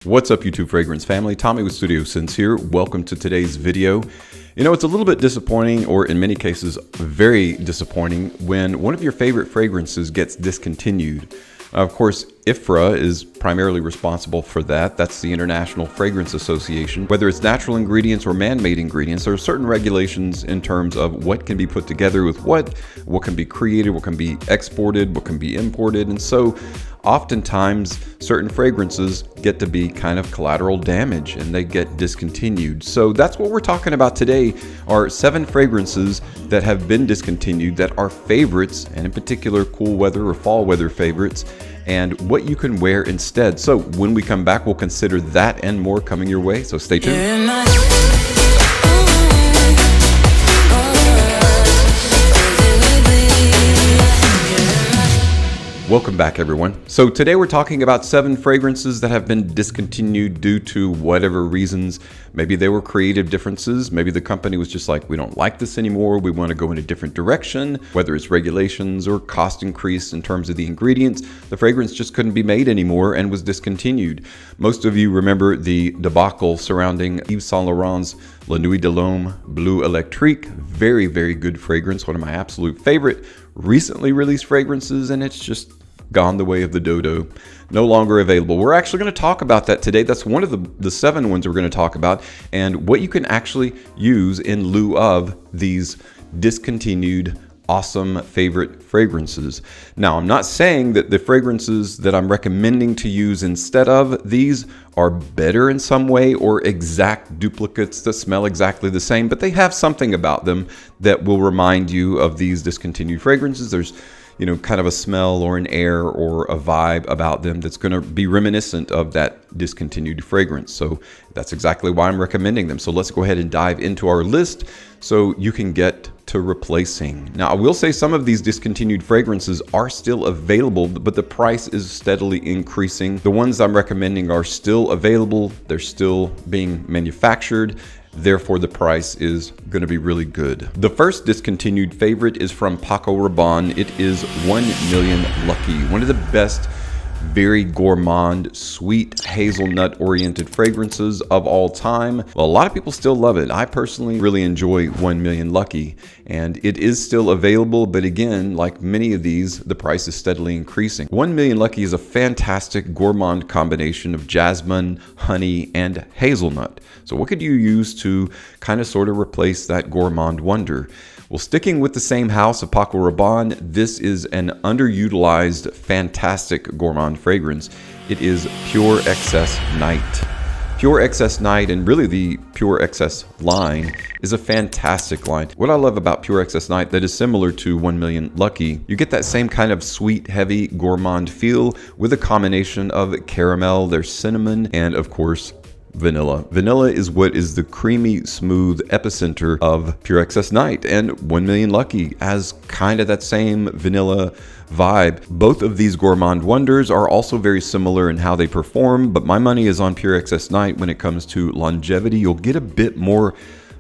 What's up, YouTube fragrance family? Tommy with Studio Sense here. Welcome to today's video. You know, it's a little bit disappointing, or in many cases, very disappointing, when one of your favorite fragrances gets discontinued. Of course, IFRA is primarily responsible for that. That's the International Fragrance Association. Whether it's natural ingredients or man-made ingredients, there are certain regulations in terms of what can be put together with what can be created, what can be exported, what can be imported. And so oftentimes certain fragrances get to be kind of collateral damage and they get discontinued. So that's what we're talking about today, are 7 fragrances that have been discontinued that are favorites, and in particular cool weather or fall weather favorites, and what you can wear instead. So when we come back, we'll consider that and more coming your way. So stay tuned. Welcome back, everyone. So today we're talking about 7 fragrances that have been discontinued due to whatever reasons. Maybe they were creative differences. Maybe the company was just like, we don't like this anymore. We want to go in a different direction. Whether it's regulations or cost increase in terms of the ingredients, the fragrance just couldn't be made anymore and was discontinued. Most of you remember the debacle surrounding Yves Saint Laurent's La Nuit de l'Homme Bleu Electrique. Very, very good fragrance. One of my absolute favorite recently released fragrances, and it's just gone the way of the dodo. No longer available. We're actually going to talk about that today. That's one of the 7 ones we're going to talk about, and what you can actually use in lieu of these discontinued awesome favorite fragrances. Now, I'm not saying that the fragrances that I'm recommending to use instead of these are better in some way or exact duplicates that smell exactly the same, but they have something about them that will remind you of these discontinued fragrances. There's, you know, kind of a smell or an air or a vibe about them that's going to be reminiscent of that discontinued fragrance. So that's exactly why I'm recommending them. So let's go ahead and dive into our list so you can get to replacing. Now, I will say some of these discontinued fragrances are still available, but the price is steadily increasing. The ones I'm recommending are still available. They're still being manufactured. Therefore, the price is going to be really good. The first discontinued favorite is from Paco Rabanne. It is 1 Million Lucky, one of the best, very gourmand, sweet, hazelnut-oriented fragrances of all time. Well, a lot of people still love it. I personally really enjoy 1 Million Lucky, and it is still available, but again, like many of these, the price is steadily increasing. 1 Million Lucky is a fantastic gourmand combination of jasmine, honey, and hazelnut. So what could you use to kind of sort of replace that gourmand wonder? Well, sticking with the same house of Paco Rabanne, this is an underutilized, fantastic gourmand fragrance. It is Pure Excess Night. Pure Excess Night, and really the Pure Excess line, is a fantastic line. What I love about Pure Excess Night that is similar to 1 Million Lucky, you get that same kind of sweet, heavy gourmand feel with a combination of caramel, there's cinnamon, and of course, vanilla. Vanilla is what is the creamy, smooth epicenter of Pure Excess Night, and 1 Million Lucky has kind of that same vanilla vibe. Both of these gourmand wonders are also very similar in how they perform, but my money is on Pure Excess Night when it comes to longevity. You'll get a bit more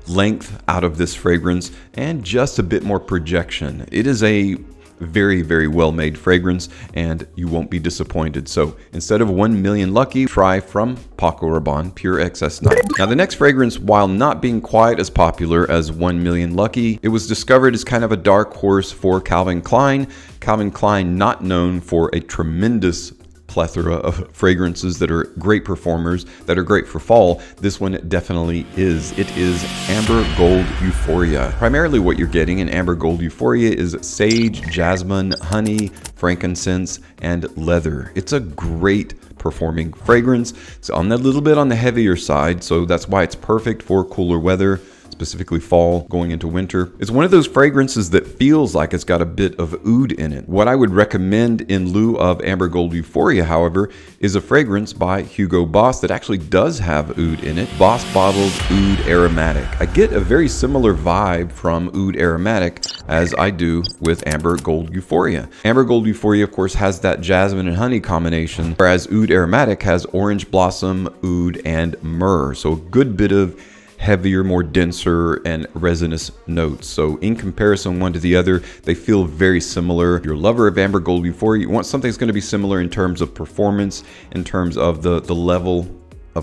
length out of this fragrance and just a bit more projection. It is a very, very well-made fragrance, and you won't be disappointed. So instead of 1 Million Lucky, try from Paco Rabanne Pure Excess Night. Now, the next fragrance, while not being quite as popular as 1 Million Lucky, it was discovered as kind of a dark horse for Calvin Klein. Calvin Klein, not known for a tremendous plethora of fragrances that are great performers, that are great for fall. This one definitely is. It is Amber Gold Euphoria. Primarily what you're getting in Amber Gold Euphoria is sage, jasmine, honey, frankincense, and leather. It's a great performing fragrance. It's on that little bit on the heavier side, so that's why it's perfect for cooler weather, specifically fall going into winter. It's one of those fragrances that feels like it's got a bit of oud in it. What I would recommend in lieu of Amber Gold Euphoria, however, is a fragrance by Hugo Boss that actually does have oud in it. Boss Bottles Oud Aromatic. I get a very similar vibe from Oud Aromatic as I do with Amber Gold Euphoria. Amber Gold Euphoria, of course, has that jasmine and honey combination, whereas Oud Aromatic has orange blossom, oud, and myrrh. So a good bit of heavier, more denser and resinous notes. So in comparison one to the other, they feel very similar. If you're a lover of Amber Gold Euphoria, you want something that's going to be similar in terms of performance, in terms of the level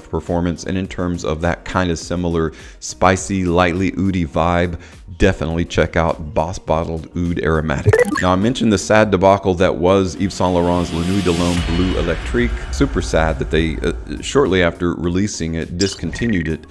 of performance and in terms of that kind of similar spicy, lightly oudy vibe, definitely check out Boss Bottled Oud Aromatic. Now, I mentioned the sad debacle that was Yves Saint Laurent's La Nuit de l'Homme Bleu Electrique. Super sad that they, shortly after releasing it, discontinued it.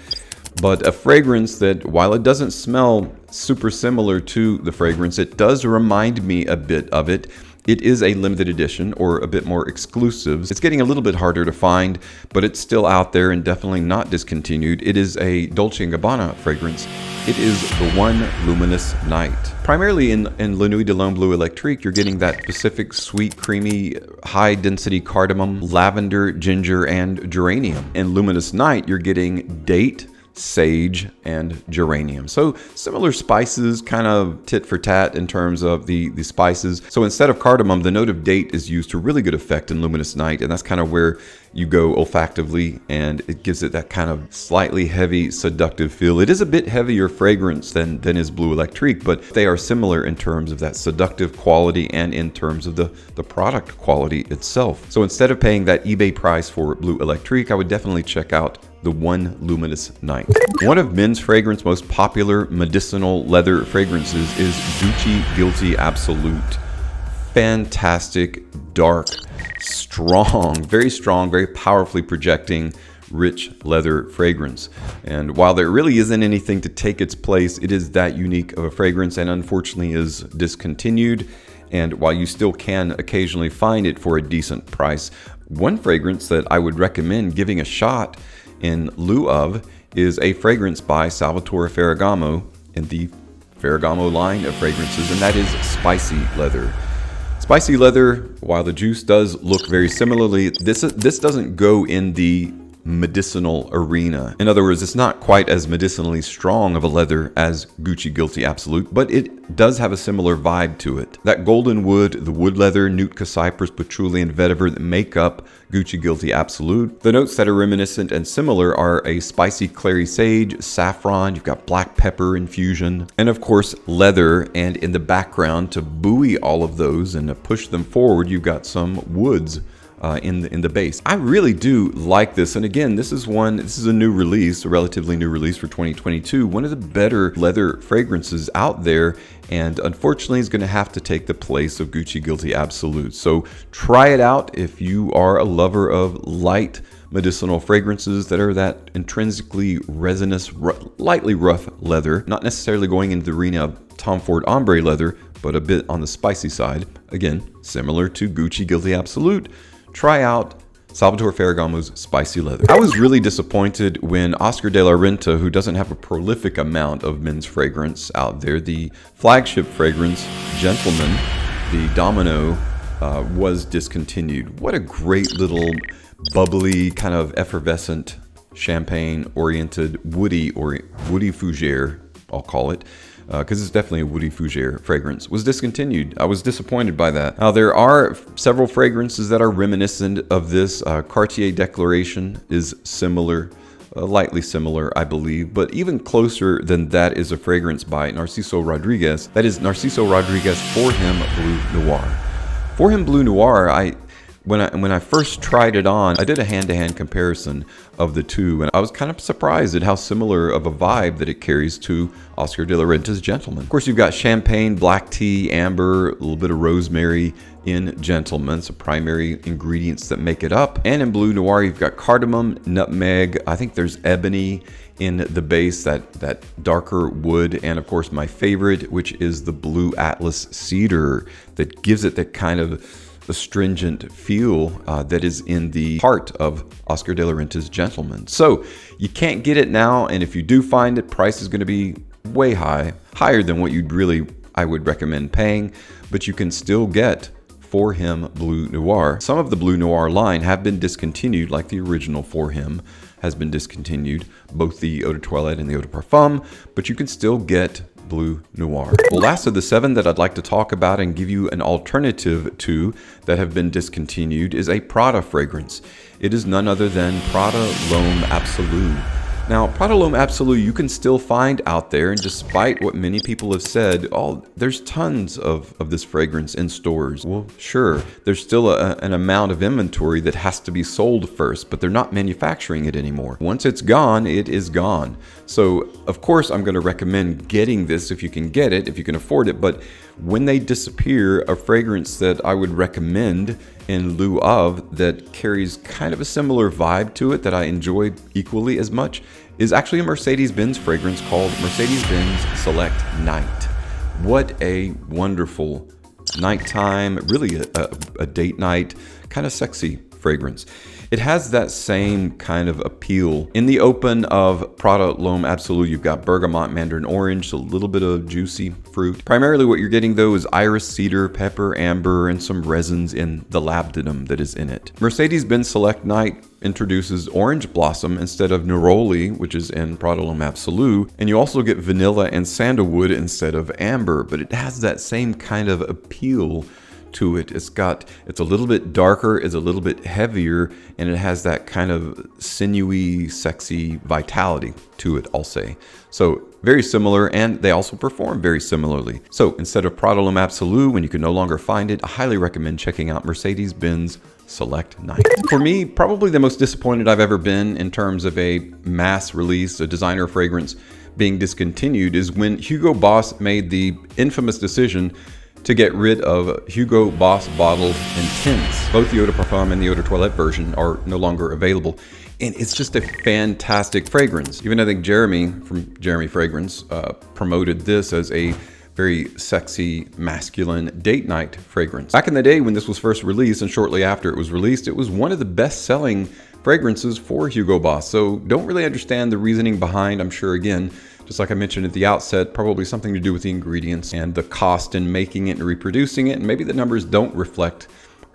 But a fragrance that, while it doesn't smell super similar to the fragrance, it does remind me a bit of it. It is a limited edition or a bit more exclusive. It's getting a little bit harder to find, but it's still out there and definitely not discontinued. It is a Dolce & Gabbana fragrance. It is the One Luminous Night. Primarily in La Nuit de l'Homme Bleu Electrique, you're getting that specific sweet, creamy, high-density cardamom, lavender, ginger, and geranium. In Luminous Night, you're getting date, sage, and geranium. So similar spices, kind of tit for tat in terms of the spices. So instead of cardamom, the note of date is used to really good effect in Luminous Night, and that's kind of where you go olfactively, and it gives it that kind of slightly heavy, seductive feel. It is a bit heavier fragrance than is Bleu Electrique, but they are similar in terms of that seductive quality and in terms of the product quality itself. So instead of paying that eBay price for Bleu Electrique, I would definitely check out the One Luminous Night. One of men's fragrance most popular medicinal leather fragrances is Gucci Guilty Absolute. Fantastic, dark, strong, very powerfully projecting, rich leather fragrance. And while there really isn't anything to take its place, it is that unique of a fragrance and unfortunately is discontinued. And while you still can occasionally find it for a decent price, one fragrance that I would recommend giving a shot in lieu of is a fragrance by Salvatore Ferragamo in the Ferragamo line of fragrances, and that is Spicy Leather. Spicy Leather, while the juice does look very similarly, this doesn't go in the medicinal arena. In other words, it's not quite as medicinally strong of a leather as Gucci Guilty Absolute, but it does have a similar vibe to it. That golden wood, the wood leather, Nootka cypress, patchouli, and vetiver that make up Gucci Guilty Absolute. The notes that are reminiscent and similar are a spicy clary sage, saffron, you've got black pepper infusion, and of course leather, and in the background to buoy all of those and to push them forward, you've got some woods in the base. I really do like this, and again, this is a new release, a relatively new release for 2022, one of the better leather fragrances out there, and unfortunately is going to have to take the place of Gucci Guilty Absolute. So try it out if you are a lover of light medicinal fragrances that are that intrinsically resinous, lightly rough leather, not necessarily going into the arena of Tom Ford ombre leather, but a bit on the spicy side. Again, similar to Gucci Guilty Absolute. Try out Salvatore Ferragamo's Spicy Leather. I was really disappointed when Oscar de la Renta, who doesn't have a prolific amount of men's fragrance out there, the flagship fragrance, Gentleman, the Domino, was discontinued. What a great little bubbly, kind of effervescent, champagne-oriented, woody fougere, I'll call it, because it's definitely a woody fougere fragrance, was discontinued. I was disappointed by that. Now, there are several fragrances that are reminiscent of this. Cartier Declaration is similar, lightly similar, I believe, but even closer than that is a fragrance by Narciso Rodriguez. That is Narciso Rodriguez For Him Bleu Noir. For Him Bleu Noir, when I first tried it on, I did a hand-to-hand comparison of the two, and I was kind of surprised at how similar of a vibe that it carries to Oscar de la Renta's Gentleman. Of course, you've got champagne, black tea, amber, a little bit of rosemary in Gentleman, so primary ingredients that make it up. And in Bleu Noir, you've got cardamom, nutmeg, I think there's ebony in the base, that darker wood, and of course my favorite, which is the Blue Atlas cedar that gives it that kind of astringent feel that is in the heart of Oscar de la Renta's Gentleman. So you can't get it now, and if you do find it, price is going to be way higher than what I would recommend paying, but you can still get For Him Bleu Noir. Some of the Bleu Noir line have been discontinued, like the original For Him has been discontinued, both the Eau de Toilette and the Eau de Parfum, but you can still get Bleu Noir. The last of the 7 that I'd like to talk about and give you an alternative to that have been discontinued is a Prada fragrance. It is none other than Prada L'Homme Absolu. Now, Prada L'Homme Absolu you can still find out there, and despite what many people have said, there's tons of this fragrance in stores. Well, sure, there's still an amount of inventory that has to be sold first, but they're not manufacturing it anymore. Once it's gone, it is gone. So, of course, I'm going to recommend getting this if you can get it, if you can afford it, but when they disappear, a fragrance that I would recommend in lieu of that carries kind of a similar vibe to it that I enjoy equally as much is actually a Mercedes-Benz fragrance called Mercedes-Benz Select Night. What a wonderful nighttime, really a date night, kind of sexy fragrance. It has that same kind of appeal. In the open of Prada L'Homme Absolu, you've got bergamot, mandarin orange, a little bit of juicy fruit. Primarily what you're getting though is iris, cedar, pepper, amber, and some resins in the labdanum that is in it. Mercedes-Benz Select Night introduces orange blossom instead of neroli, which is in Prada L'Homme Absolu, and you also get vanilla and sandalwood instead of amber, but it has that same kind of appeal to it. It's a little bit darker, it's a little bit heavier, and it has that kind of sinewy, sexy vitality to it, I'll say. So very similar, and they also perform very similarly. So instead of Prada L'Homme Absolu, when you can no longer find it, I highly recommend checking out Mercedes-Benz Select Night. For me, probably the most disappointed I've ever been in terms of a mass release, a designer fragrance being discontinued, is when Hugo Boss made the infamous decision to get rid of Hugo Boss Bottle Intense. Both the Eau de Parfum and the Eau de Toilette version are no longer available. And it's just a fantastic fragrance. Even I think Jeremy from Jeremy Fragrance promoted this as a very sexy, masculine date night fragrance. Back in the day when this was first released and shortly after it was released, it was one of the best-selling fragrances for Hugo Boss. So don't really understand the reasoning behind, I'm sure, again, just like I mentioned at the outset, probably something to do with the ingredients and the cost in making it and reproducing it. And maybe the numbers don't reflect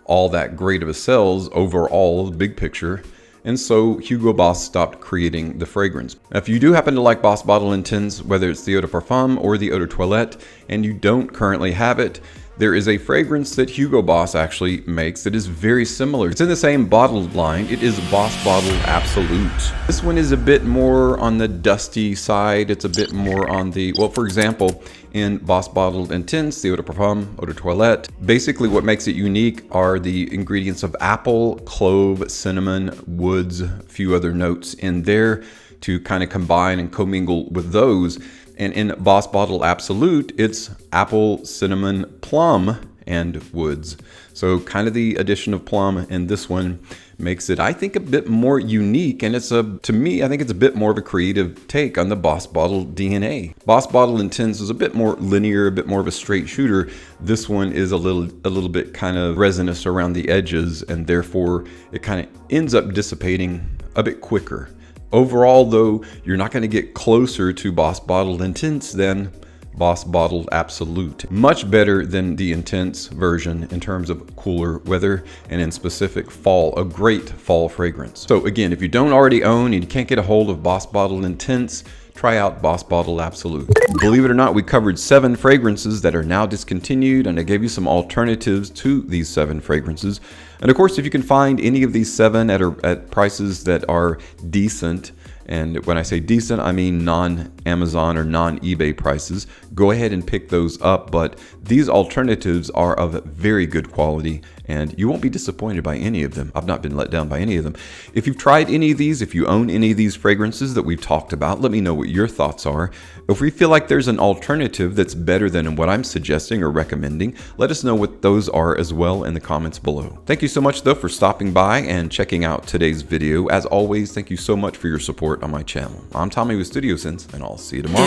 all that great of a sales overall, the big picture. And so Hugo Boss stopped creating the fragrance. Now, if you do happen to like Boss Bottle Intense, whether it's the Eau de Parfum or the Eau de Toilette, and you don't currently have it, there is a fragrance that Hugo Boss actually makes that is very similar. It's in the same bottle line. It is Boss Bottle Absolute. This one is a bit more on the dusty side. It's a bit more on the, well, for example, in Boss Bottle Intense, the Eau de Parfum, Eau de Toilette, basically what makes it unique are the ingredients of apple, clove, cinnamon, woods, a few other notes in there to kind of combine and commingle with those. And in Boss Bottle Absolute, it's apple, cinnamon, plum, and woods. So kind of the addition of plum in this one makes it, I think, a bit more unique. And to me, I think it's a bit more of a creative take on the Boss Bottle DNA. Boss Bottle Intense is a bit more linear, a bit more of a straight shooter. This one is a little bit kind of resinous around the edges, and therefore it kind of ends up dissipating a bit quicker. Overall, though, you're not going to get closer to Boss Bottle Intense than Boss Bottle Absolute. Much better than the Intense version in terms of cooler weather and in specific fall, a great fall fragrance. So again, if you don't already own and you can't get a hold of Boss Bottle Intense, try out Boss Bottle Absolute. Believe it or not, we covered 7 fragrances that are now discontinued, and I gave you some alternatives to these 7 fragrances. And of course, if you can find any of these 7 at prices that are decent, and when I say decent, I mean non-Amazon or non-eBay prices, go ahead and pick those up. But these alternatives are of very good quality, and you won't be disappointed by any of them. I've not been let down by any of them. If you've tried any of these, if you own any of these fragrances that we've talked about, let me know what your thoughts are. If we feel like there's an alternative that's better than what I'm suggesting or recommending, let us know what those are as well in the comments below. Thank you so much, though, for stopping by and checking out today's video. As always, thank you so much for your support on my channel. I'm Tommy with Studio Sense, and I'll see you tomorrow.